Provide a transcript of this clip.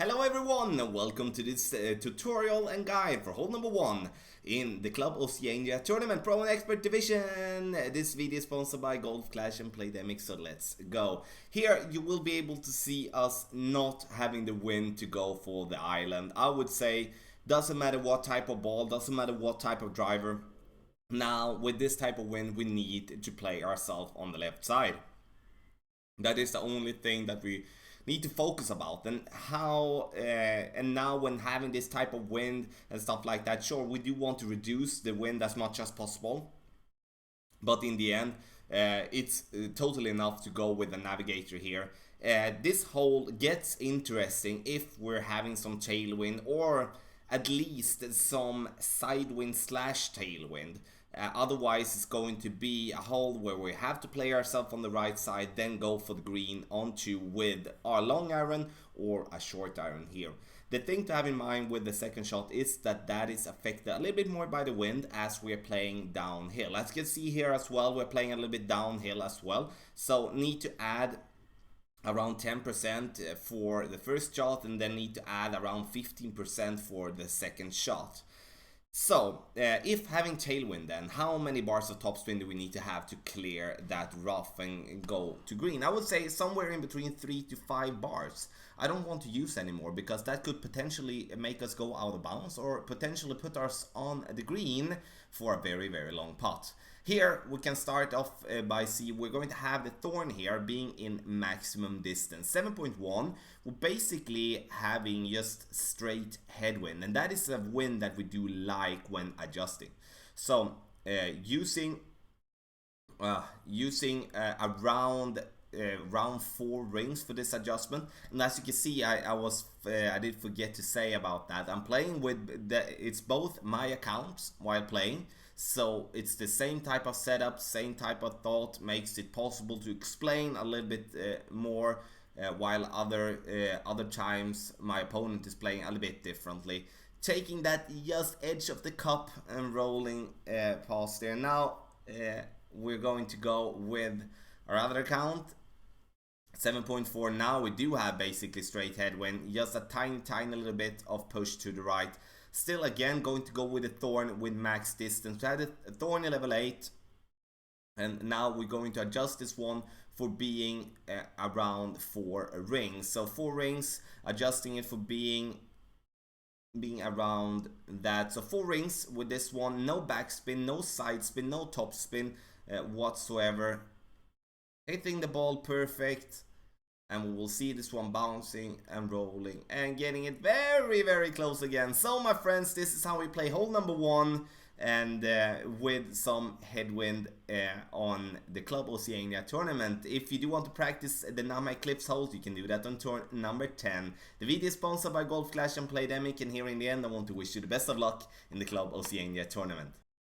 Hello everyone and welcome to this tutorial and guide for hole number 1 in the Club Oceania Tournament Pro and Expert Division. This video is sponsored by Golf Clash and Playdemic, so let's go. Here you will be able to see us not having the wind to go for the island. I would say doesn't matter what type of ball, doesn't matter what type of driver. Now with this type of wind we need to play ourselves on the left side. That is the only thing that we need to focus about. And how and now when having this type of wind and stuff like that, sure, we do want to reduce the wind as much as possible, but in the end it's totally enough to go with the navigator here. This hole gets interesting if we're having some tailwind, or at least some sidewind slash tailwind. Otherwise it's going to be a hole where we have to play ourselves on the right side, then go for the green onto with our long iron or a short iron here. The thing to have in mind with the second shot is that that is affected a little bit more by the wind as we are playing downhill. As you can see here as well, we're playing a little bit downhill as well, so need to add around 10% for the first shot, and then need to add around 15% for the second shot. So, if having tailwind, then how many bars of topspin do we need to have to clear that rough and go to green? I would say somewhere in between 3 to 5 bars. I don't want to use anymore because that could potentially make us go out of bounds or potentially put us on the green for a very long putt. Here we can start off by we're going to have the thorn here being in maximum distance. 7.1, we're basically having just straight headwind, and that is a wind that we do like when adjusting. So using around round 4 rings for this adjustment. And as you can see, I did forget to say about that. I'm playing with it's both my accounts while playing, so it's the same type of setup, same type of thought, makes it possible to explain a little bit more, while other times my opponent is playing a little bit differently, taking that just edge of the cup and rolling past there. Now we're going to go with our other account. 7.4. Now we do have basically straight headwind, just a tiny little bit of push to the right. Still again going to go with a thorn with max distance. We had a thorn in level 8, and now we're going to adjust this one for being around 4 rings. So 4 rings, adjusting it for being around that. So 4 rings with this one, no backspin, no side spin, no top spin whatsoever. Hitting the ball perfect, and we will see this one bouncing and rolling and getting it very close again. So my friends, this is how we play hole number 1, and with some headwind on the Club Oceania tournament. If you do want to practice the Namhae Cliffs holes, you can do that on tour number 10. The video is sponsored by Golf Clash and Playdemic, and here in the end I want to wish you the best of luck in the Club Oceania tournament.